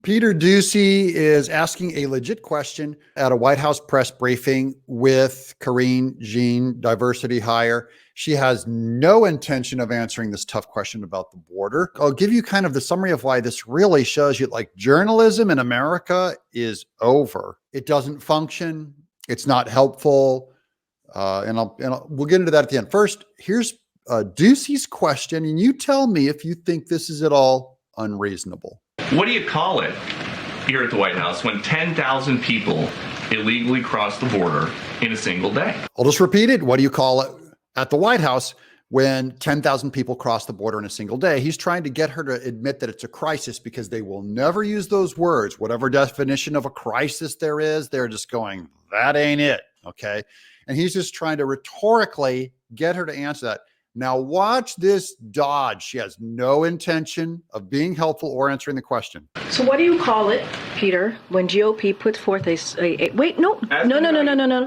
Peter Doocy is asking a legit question at a White House press briefing with Karine Jeane, diversity hire. She has no intention of answering this tough question about the border. I'll give you kind of the summary of why this really shows you like journalism in America is over. It doesn't function. It's not helpful. We'll get into that at the end. First, here's Doocy's question, and you tell me if you think this is at all unreasonable. What do you call it here at the White House when 10,000 people illegally cross the border in a single day? I'll just repeat it. What do you call it at the White House when 10,000 people cross the border in a single day? He's trying to get her to admit that it's a crisis because they will never use those words. Whatever definition of a crisis there is, they're just going, that ain't it. Okay. And he's just trying to rhetorically get her to answer that. Now watch this dodge. She has no intention of being helpful or answering the question. So what do you call it, Peter, when GOP puts forth No.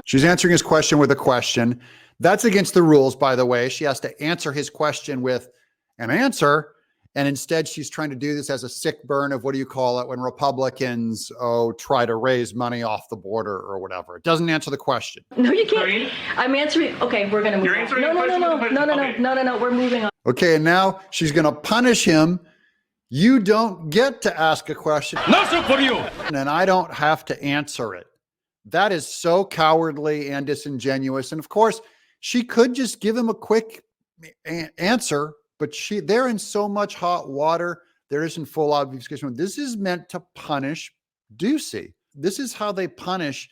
She's answering his question with a question. That's against the rules, by the way. She has to answer his question with an answer. And instead, she's trying to do this as a sick burn of what do you call it when Republicans, try to raise money off the border or whatever. It doesn't answer the question. No, you can't. Karine? I'm answering. Okay, we're going to move You're on. answering No. We're moving on. Okay, and now she's going to punish him. You don't get to ask a question. Nothing for you. And I don't have to answer it. That is so cowardly and disingenuous. And of course, she could just give him a quick answer, but they're in so much hot water. There isn't full obfuscation. This is meant to punish Doocy. This is how they punish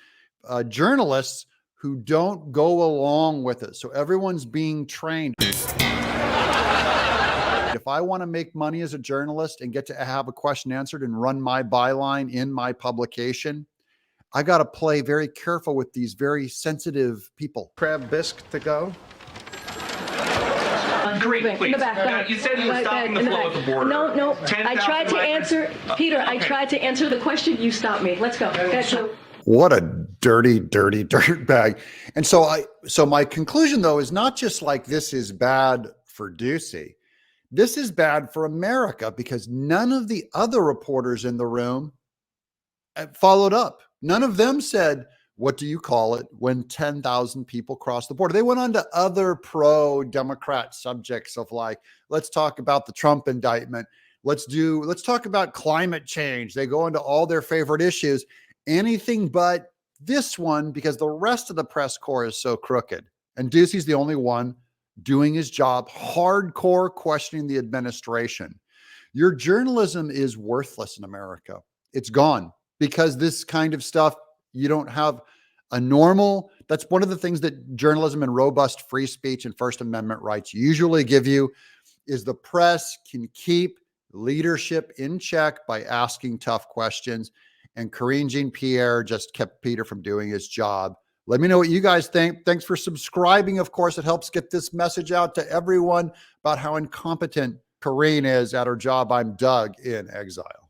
journalists who don't go along with it. So everyone's being trained. If I want to make money as a journalist and get to have a question answered and run my byline in my publication, I got to play very careful with these very sensitive people. Crab bisque to go. Great, please. You said you were stopping the flow at the border. No. I tried to answer, Peter, I tried to answer the question. You stopped me. Let's go. What a dirty dirt bag. And so my conclusion though is not just like this is bad for Doocy. This is bad for America because none of the other reporters in the room followed up. None of them said, what do you call it when 10,000 people cross the border? They went on to other pro-Democrat subjects of like, let's talk about the Trump indictment. Let's talk about climate change. They go into all their favorite issues, anything but this one, because the rest of the press corps is so crooked. And Doocy's the only one doing his job, hardcore questioning the administration. Your journalism is worthless in America. It's gone because this kind of stuff, you don't have a normal, that's one of the things that journalism and robust free speech and First Amendment rights usually give you is the press can keep leadership in check by asking tough questions. And Karine Jeane-Pierre just kept Peter from doing his job. Let me know what you guys think. Thanks for subscribing. Of course, it helps get this message out to everyone about how incompetent Karine is at her job. I'm Doug in exile.